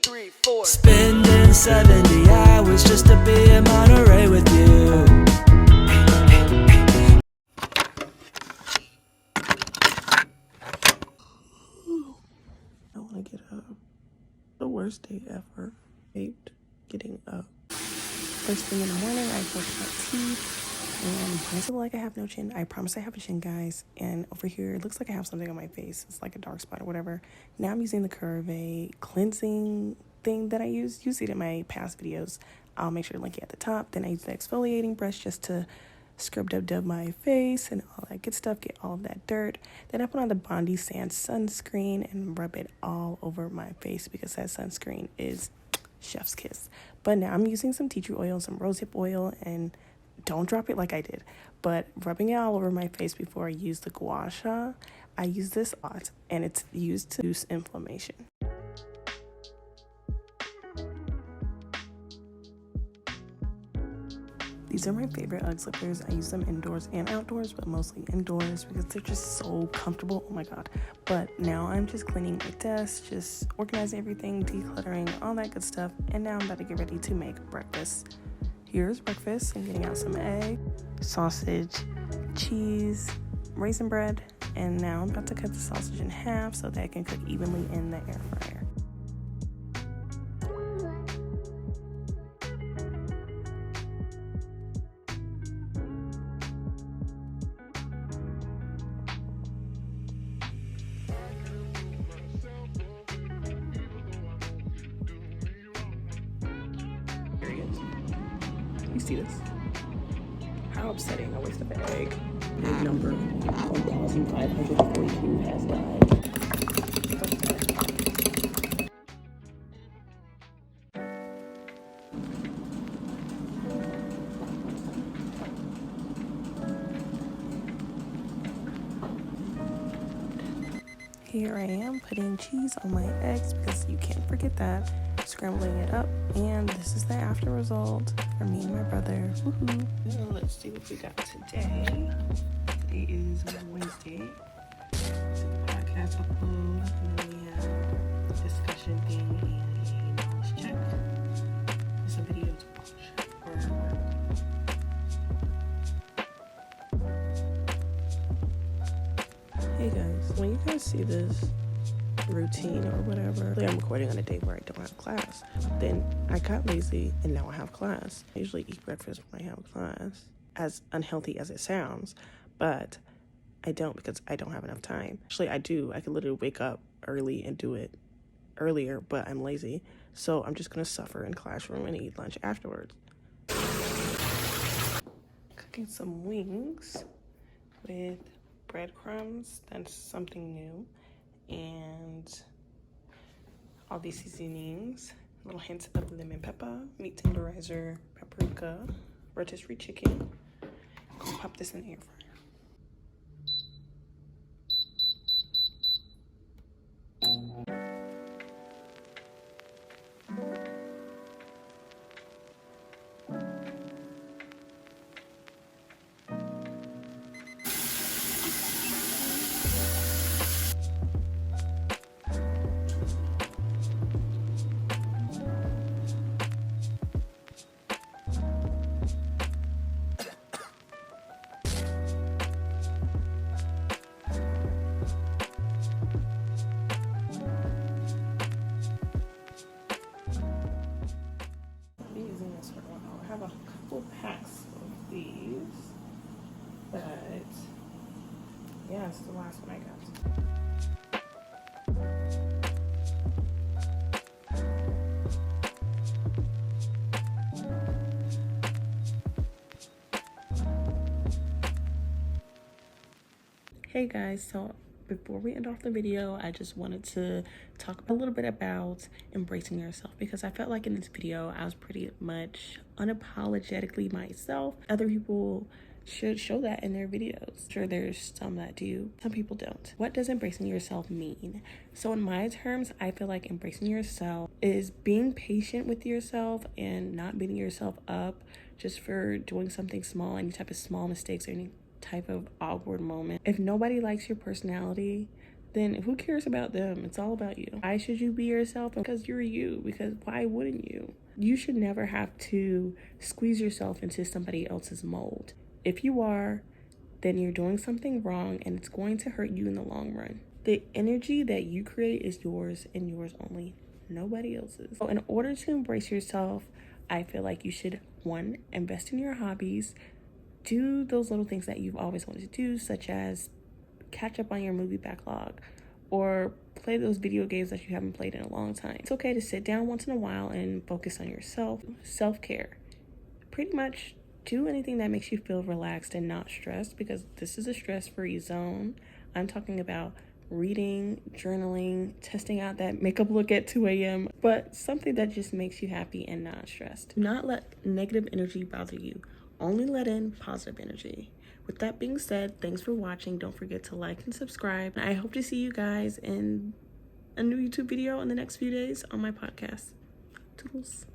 3, 4. Spending 70 hours just to be in Monterey with you. I want to get up. The worst day ever. Hate getting up. First thing in the morning, I brush my teeth. And I feel like I have no chin. I promise I have a chin, guys. And over here, it looks like I have something on my face. It's like a dark spot or whatever. Now I'm using the Curve cleansing thing that I use. You see it in my past videos. I'll make sure to link it at the top. Then I use the exfoliating brush just to scrub dub my face and all that good stuff. Get all of that dirt. Then I put on the Bondi Sand sunscreen and rub it all over my face because that sunscreen is chef's kiss. But now I'm using some tea tree oil, some rosehip oil, and don't drop it like I did, but rubbing it all over my face before I use the gua sha. I use this a lot, and it's used to reduce inflammation. These are my favorite Ugg slippers. I use them indoors and outdoors, but mostly indoors because they're just so comfortable. Oh my god. But now I'm just cleaning my desk, just organizing everything, decluttering, all that good stuff, and now I'm about to get ready to make breakfast. Here's breakfast. I'm getting out some egg, sausage, cheese, raisin bread, and now I'm about to cut the sausage in half so that it can cook evenly in the air fryer. There he is. You see this? How upsetting a waste of an egg. Egg number 1542 has died. Here I am putting cheese on my eggs because you can't forget that. Scrambling it up, and this is the after result for me and my brother. Woohoo! Now let's see what we got today. Today is Wednesday. Podcast upload, and then we have a discussion thing and a knowledge check. It's a video to watch or work. Hey guys, when you guys see this routine or whatever, I'm recording on a day where I don't have class. Then I got lazy and now I have class. I usually eat breakfast when I have class, as unhealthy as it sounds, but I don't because I don't have enough time. Actually, I do. I could literally wake up early and do it earlier, but I'm lazy. So I'm just gonna suffer in classroom and eat lunch afterwards. Cooking some wings with breadcrumbs. That's something new. And all these seasonings, little hints of lemon pepper, meat tenderizer, paprika, rotisserie chicken. Gonna pop this in the air fryer. I have a couple packs of these, but yeah, it's the last one I got. Hey guys, so before we end off the video, I just wanted to talk a little bit about embracing yourself, because I felt like in this video I was pretty much unapologetically myself. Other people should show that in their videos. Sure, there's some that do, some people don't. What does embracing yourself mean? So in my terms, I feel like embracing yourself is being patient with yourself and not beating yourself up just for doing something small, any type of small mistakes or any type of awkward moment. If nobody likes your personality, then who cares about them? It's all about you. Why should you be yourself? Because you're you. Because why wouldn't you? You should never have to squeeze yourself into somebody else's mold. If you are, then you're doing something wrong and it's going to hurt you in the long run. The energy that you create is yours and yours only, nobody else's. So in order to embrace yourself, I feel like you should, 1, invest in your hobbies, do those little things that you've always wanted to do, such as catch up on your movie backlog or play those video games that you haven't played in a long time. It's okay to sit down once in a while and focus on yourself. Self-care. Pretty much do anything that makes you feel relaxed and not stressed, because this is a stress-free zone. I'm talking about reading, journaling, testing out that makeup look at 2 a.m., but something that just makes you happy and not stressed. Do not let negative energy bother you. Only let in positive energy. With that being said, thanks for watching. Don't forget to like and subscribe. I hope to see you guys in a new YouTube video in the next few days on my podcast. Toodles.